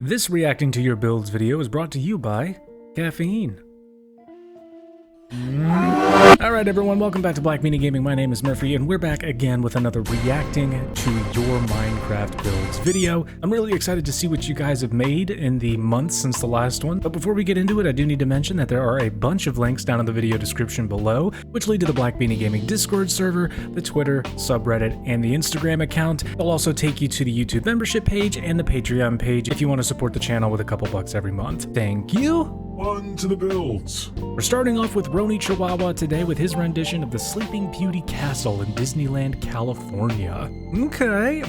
This reacting to your builds video is brought to you by caffeine. Alright everyone, welcome back to Black Meanie Gaming. My name is Murphy and we're back again with another reacting to your Minecraft builds video. I'm really excited to see what you guys have made in the months since the last one. But before we get into it, I do need to mention that there are a bunch of links down in the video description below, which lead to the Black Meanie Gaming Discord server, the Twitter, subreddit, and the Instagram account. They'll also take you to the YouTube membership page and the Patreon page if you want to support the channel with a couple bucks every month. Thank you! On to the builds. We're starting off with Roni Chihuahua today with his rendition of the Sleeping Beauty Castle in Disneyland, California. Okay,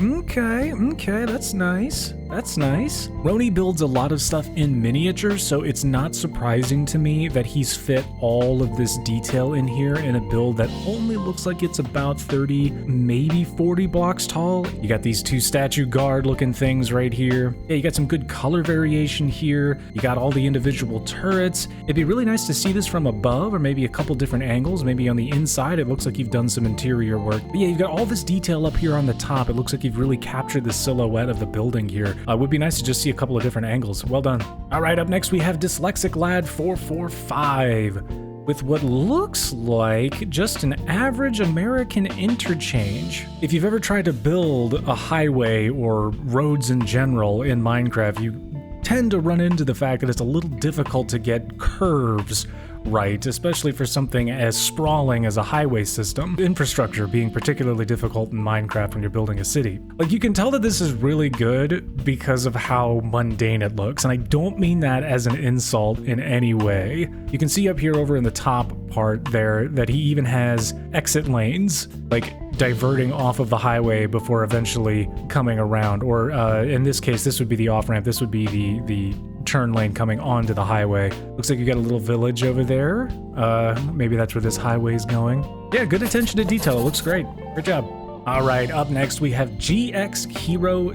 that's nice. That's nice. Roni builds a lot of stuff in miniature, so it's not surprising to me that he's fit all of this detail in here in a build that only looks like it's about 30, maybe 40 blocks tall. You got these two statue guard looking things right here. Yeah, you got some good color variation here. You got all the individual turrets. It'd be really nice to see this from above or maybe a couple different angles. Maybe on the inside, it looks like you've done some interior work. But yeah, you've got all this detail up here on the top. It looks like you've really captured the silhouette of the building here. Would be nice to just see a couple of different angles. Well done. All right, up next we have Dyslexic Lad 445 with what looks like just an average American interchange. If you've ever tried to build a highway or roads in general in Minecraft, you tend to run into the fact that it's a little difficult to get curves right, especially for something as sprawling as a highway system. Infrastructure being particularly difficult in Minecraft when you're building a city. Like, you can tell that this is really good because of how mundane it looks, and I don't mean that as an insult in any way. You can see up here over in the top part there that he even has exit lanes, like diverting off of the highway before eventually coming around, or in this case, this would be the off-ramp, this would be the turn lane coming onto the highway. Looks like you got a little village over there. Maybe that's where this highway is going. Yeah, good attention to detail. It looks great. Great job. All right, up next we have GX Hero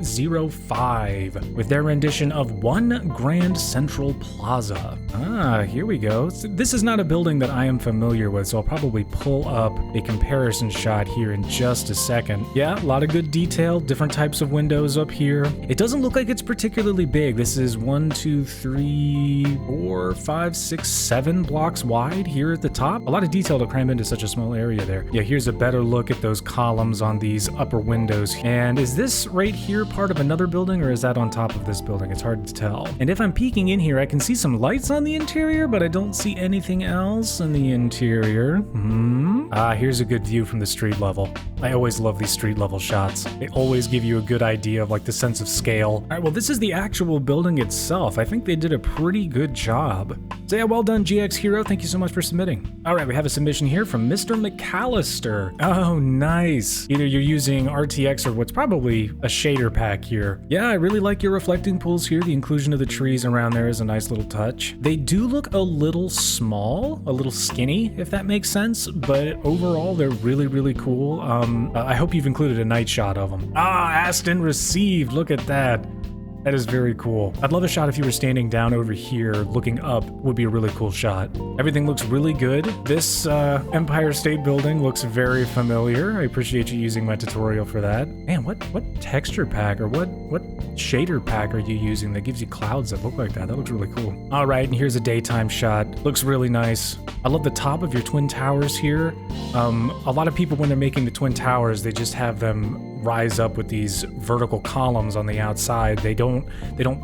05 with their rendition of One Grand Central Plaza. Ah, here we go. So this is not a building that I am familiar with, so I'll probably pull up a comparison shot here in just a second. Yeah, a lot of good detail, different types of windows up here. It doesn't look like it's particularly big. This is 1, 2, 3, 4, 5, 6, 7 blocks wide here at the top. A lot of detail to cram into such a small area there. Yeah, here's a better look at those columns on these upper windows. And is this right here part of another building, or is that on top of this building? It's hard to tell. And if I'm peeking in here, I can see some lights on the interior, but I don't see anything else in the interior. Here's a good view from the street level. I always love these street level shots. They always give you a good idea of like the sense of scale. All right, well, this is the actual building itself. I think they did a pretty good job. So yeah, well done, GX Hero. Thank you so much for submitting. All right, we have a submission here from MrMcallister. Oh, nice. Either you're using RTX or what's probably a shader pack here. Yeah, I really like your reflecting pools here. The inclusion of the trees around there is a nice little touch. They do look a little small, a little skinny, if that makes sense, but overall they're really, really cool. I hope you've included a night shot of them. Ah, asked and received. Look at that. That is very cool. I'd love a shot if you were standing down over here looking up. Would be a really cool shot. Everything looks really good. This Empire State Building looks very familiar. I appreciate you using my tutorial for that. Man, what texture pack or what shader pack are you using that gives you clouds that look like that? That looks really cool. All right, and here's a daytime shot. Looks really nice. I love the top of your twin towers here. A lot of people, when they're making the twin towers, they just have them rise up with these vertical columns on the outside. They don't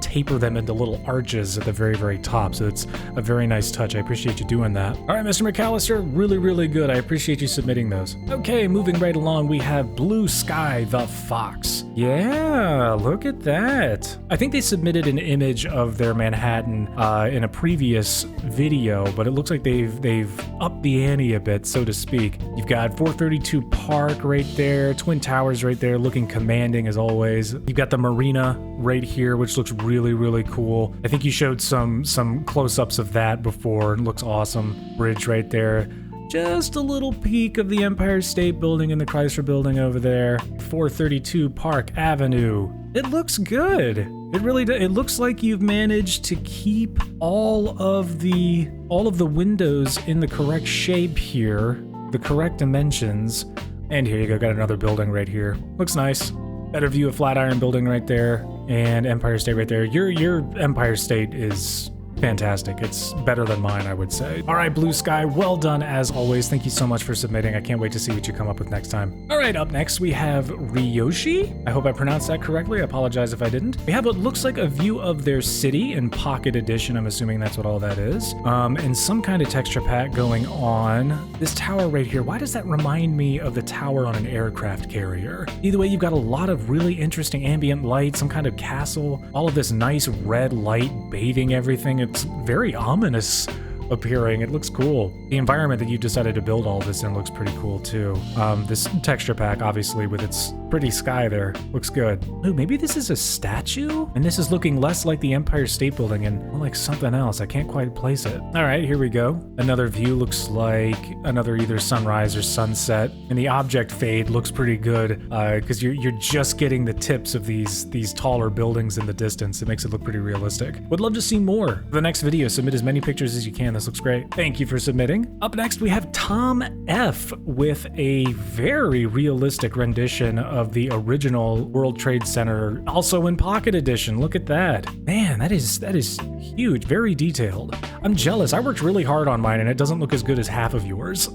taper them into little arches at the very, very top. So it's a very nice touch. I appreciate you doing that. All right, MrMcallister, really, really good. I appreciate you submitting those. Okay, moving right along, we have BlueSky the Fox. Yeah, look at that. I think they submitted an image of their Manhattan in a previous video, but it looks like they've upped the ante a bit, so to speak. You've got 432 Park right there, Twin Towers right there, looking commanding as always. You've got the marina right here, which looks really, really cool. I think you showed some close-ups of that before. It looks awesome. Bridge right there. Just a little peek of the Empire State Building and the Chrysler Building over there. 432 Park Avenue. It looks good. It really does. It looks like you've managed to keep all of the windows in the correct shape here, the correct dimensions. And here you go, got another building right here. Looks nice. Better view of Flatiron Building right there. and Empire State right there. Your Empire State is fantastic. It's better than mine, I would say. All right, BlueSky, well done as always. Thank you so much for submitting. I can't wait to see what you come up with next time. All right, up next we have Ryoshi. I hope I pronounced that correctly. I apologize if I didn't. We have what looks like a view of their city in Pocket Edition. I'm assuming that's what all that is. And some kind of texture pack going on. This tower right here, why does that remind me of the tower on an aircraft carrier? Either way, you've got a lot of really interesting ambient light, some kind of castle, all of this nice red light bathing everything. It's very ominous appearing. It looks cool. The environment that you decided to build all this in looks pretty cool too. This texture pack, obviously, with its pretty sky there, looks good. Ooh, maybe this is a statue? And this is looking less like the Empire State Building and more like something else. I can't quite place it. All right, here we go. Another view looks like another either sunrise or sunset. And the object fade looks pretty good because you're just getting the tips of these taller buildings in the distance. It makes it look pretty realistic. Would love to see more. For the next video, submit as many pictures as you can. This looks great. Thank you for submitting. Up next, we have TomF with a very realistic rendition of the original World Trade Center, also in Pocket Edition. Look at that. Man, that is huge, very detailed. I'm jealous. I worked really hard on mine and it doesn't look as good as half of yours.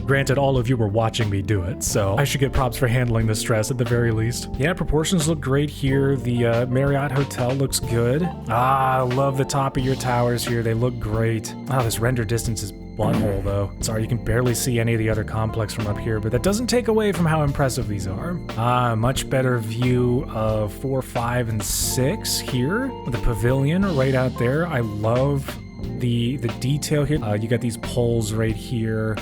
Granted, all of you were watching me do it, so I should get props for handling the stress at the very least. Yeah, proportions look great here. The Marriott Hotel looks good. Ah, I love the top of your towers here. They look great. Ah, this render distance is butthole though. Sorry, you can barely see any of the other complex from up here, but that doesn't take away from how impressive these are. Ah, much better view of 4, 5, and 6 here. The pavilion right out there. I love the detail here. You got these poles right here.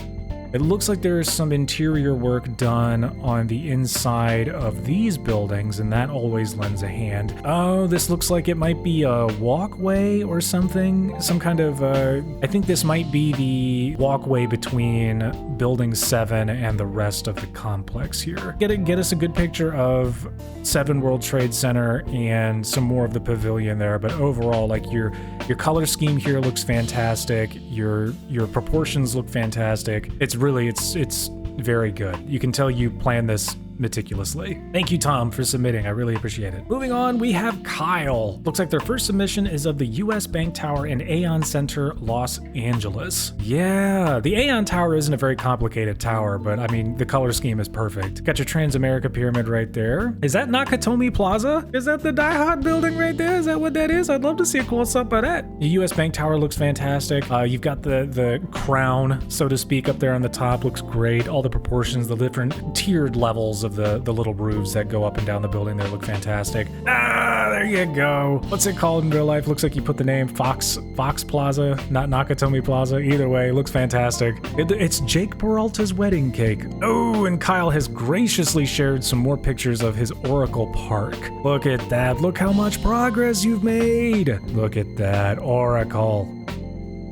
It looks like there is some interior work done on the inside of these buildings, and that always lends a hand. Oh, this looks like it might be a walkway or something. Some kind of, I think this might be the walkway between Building 7 and the rest of the complex here. Get us a good picture of 7 World Trade Center and some more of the pavilion there, but overall, like your color scheme here looks fantastic. Your proportions look fantastic. It's very good. You can tell you planned this meticulously. Thank you, Tom, for submitting. I really appreciate it. Moving on, we have Kyle. Looks like their first submission is of the US Bank Tower in Aeon Center, Los Angeles. Yeah, the Aeon Tower isn't a very complicated tower, but I mean, the color scheme is perfect. Got your Transamerica Pyramid right there. Is that Nakatomi Plaza? Is that the Die Hard building right there? Is that what that is? I'd love to see a close-up of that. The US Bank Tower looks fantastic. You've got the crown, so to speak, up there on the top. Looks great. All the proportions, the different tiered levels of the little roofs that go up and down the building there look fantastic. Ah, there you go. What's it called in real life? Looks like you put the name Fox Plaza, not Nakatomi Plaza. Either way, looks fantastic. It's Jake Peralta's wedding cake. Oh, and Kyle has graciously shared some more pictures of his Oracle Park. Look at that. Look how much progress you've made. Look at that, Oracle.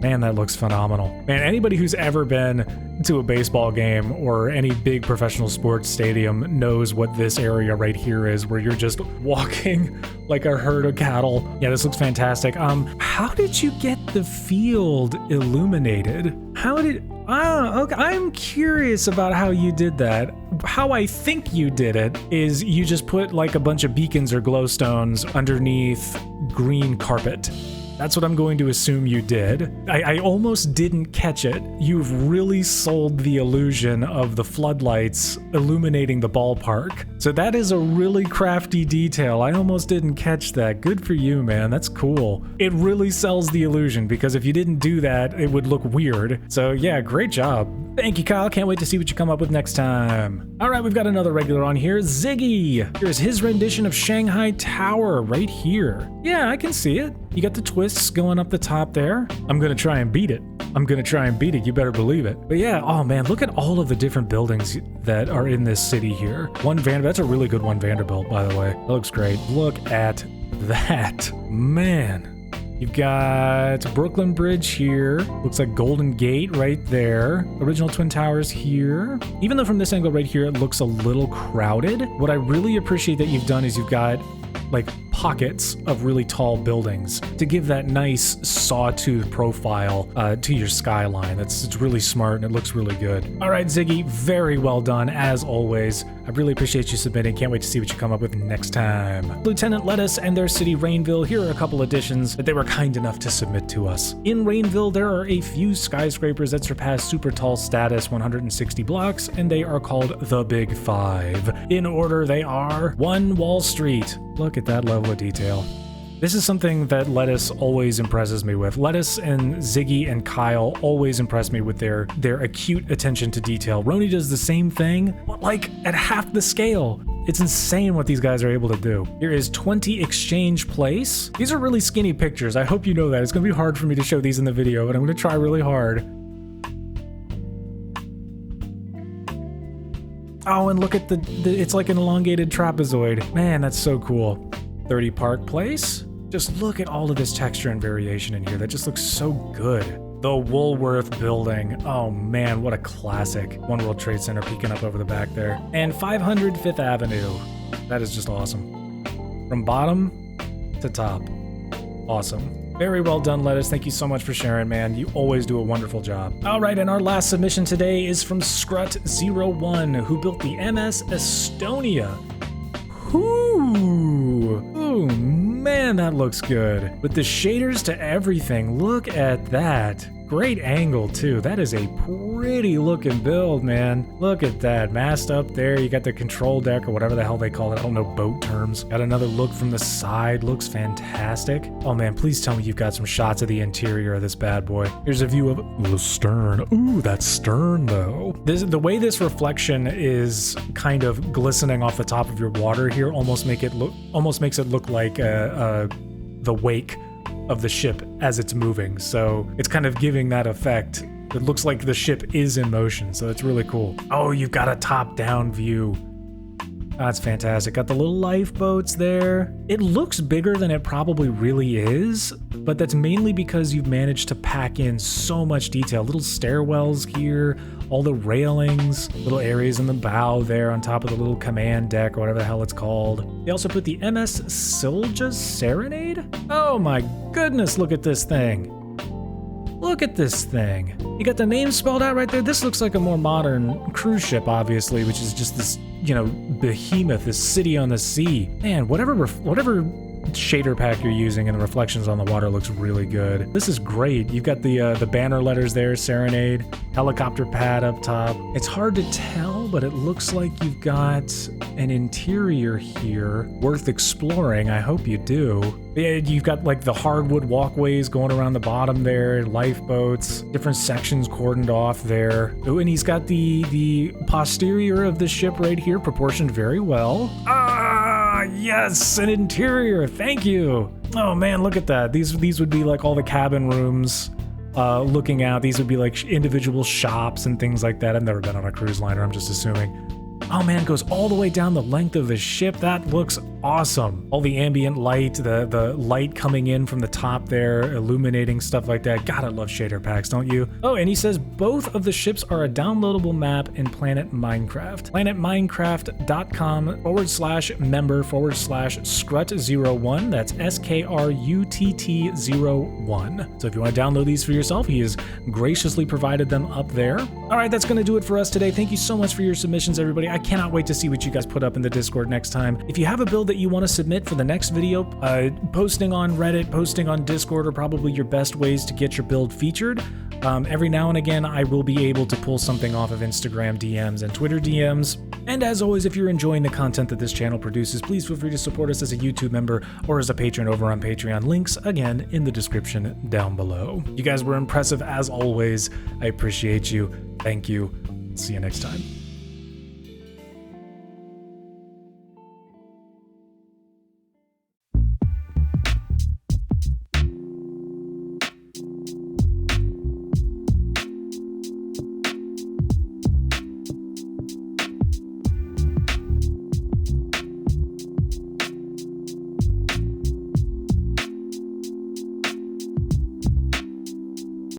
Man, that looks phenomenal. Man, anybody who's ever been to a baseball game or any big professional sports stadium knows what this area right here is, where you're just walking like a herd of cattle. Yeah, this looks fantastic. How did you get the field illuminated? Okay, I'm curious about how you did that. How I think you did it is you just put like a bunch of beacons or glowstones underneath green carpet. That's what I'm going to assume you did. I almost didn't catch it. You've really sold the illusion of the floodlights illuminating the ballpark. So that is a really crafty detail. I almost didn't catch that. Good for you, man. That's cool. It really sells the illusion, because if you didn't do that, it would look weird. So yeah, great job. Thank you, Kyle. Can't wait to see what you come up with next time. All right, we've got another regular on here, Ziggy. Here's his rendition of Shanghai Tower right here. Yeah, I can see it. You got the twists going up the top there. I'm gonna try and beat it. You better believe it. But yeah, oh man, look at all of the different buildings that are in this city here. That's a really good one, Vanderbilt, by the way. That looks great. Look at that, man. You've got Brooklyn Bridge here. Looks like Golden Gate right there. Original Twin Towers here. Even though from this angle right here, it looks a little crowded. What I really appreciate that you've done is you've got like pockets of really tall buildings to give that nice sawtooth profile to your skyline. It's really smart and it looks really good. All right, Ziggy, very well done as always. I I really appreciate you submitting. Can't wait to see what you come up with next time. Lieutenant Lettuce and their city Rainville. Here are a couple additions that they were kind enough to submit to us. In Rainville, there are a few skyscrapers that surpass super tall status, 160 blocks, and they are called the Big Five. In order, they are 1 Wall Street. Look at that level of detail. This is something that Lettuce always impresses me with. Lettuce and Ziggy and Kyle always impress me with their acute attention to detail. Roni does the same thing, but like at half the scale. It's insane what these guys are able to do. Here is 20 Exchange Place. These are really skinny pictures. I hope you know that. It's gonna be hard for me to show these in the video, but I'm gonna try really hard. Oh, and look at it's like an elongated trapezoid. Man, that's so cool. 30 Park Place. Just look at all of this texture and variation in here. That just looks so good. The Woolworth Building. Oh man, what a classic. One World Trade Center peeking up over the back there. And 500 Fifth Avenue. That is just awesome. From bottom to top. Awesome. Very well done, Lettuce. Thank you so much for sharing, man. You always do a wonderful job. All right, and our last submission today is from Scrut01, who built the MS Estonia. Ooh, man, that looks good. With the shaders to everything, look at that. Great angle, too. That is a pretty looking build, man. Look at that. Mast up there. You got the control deck or whatever the hell they call it. I don't know boat terms. Got another look from the side. Looks fantastic. Oh, man, please tell me you've got some shots of the interior of this bad boy. Here's a view of the stern. Ooh, that stern, though. The way this reflection is kind of glistening off the top of your water here almost makes it look like the wake of the ship as it's moving, so it's kind of giving that effect. It looks like the ship is in motion, so it's really cool. Oh, you've got a top-down view. That's fantastic. Got the little lifeboats there. It looks bigger than it probably really is, but that's mainly because you've managed to pack in so much detail. Little stairwells here, all the railings, little areas in the bow there on top of the little command deck or whatever the hell it's called. They also put the MS Silja Serenade? Oh my goodness, look at this thing. Look at this thing. You got the name spelled out right there. This looks like a more modern cruise ship, obviously, which is just this, you know, behemoth, this city on the sea. Man, whatever shader pack you're using and the reflections on the water looks really good. This is great. You've got the banner letters there, Serenade, helicopter pad up top. It's hard to tell, but it looks like you've got an interior here worth exploring. I hope you do. You've got like the hardwood walkways going around the bottom there, lifeboats, different sections cordoned off there. Oh, and he's got the posterior of the ship right here proportioned very well. Ah, yes, an interior. Thank you. Oh man, look at that. These would be like all the cabin rooms. Looking out, these would be like individual shops and things like that. I've never been on a cruise liner, I'm just assuming. Oh man, it goes all the way down the length of the ship. That looks awesome. All the ambient light, the light coming in from the top there, illuminating stuff like that. God, I love shader packs, don't you? Oh, and he says both of the ships are a downloadable map in Planet Minecraft. planetminecraft.com/member/Scrut01. That's SKRUTT01. So if you want to download these for yourself, he has graciously provided them up there. All right, that's going to do it for us today. Thank you so much for your submissions, everybody. I cannot wait to see what you guys put up in the Discord next time. If you have a build that you want to submit for the next video, posting on Reddit, posting on Discord are probably your best ways to get your build featured. Every now and again, I will be able to pull something off of Instagram DMs and Twitter DMs. And as always, if you're enjoying the content that this channel produces, please feel free to support us as a YouTube member or as a patron over on Patreon. Links, again, in the description down below. You guys were impressive as always. I appreciate you. Thank you. See you next time.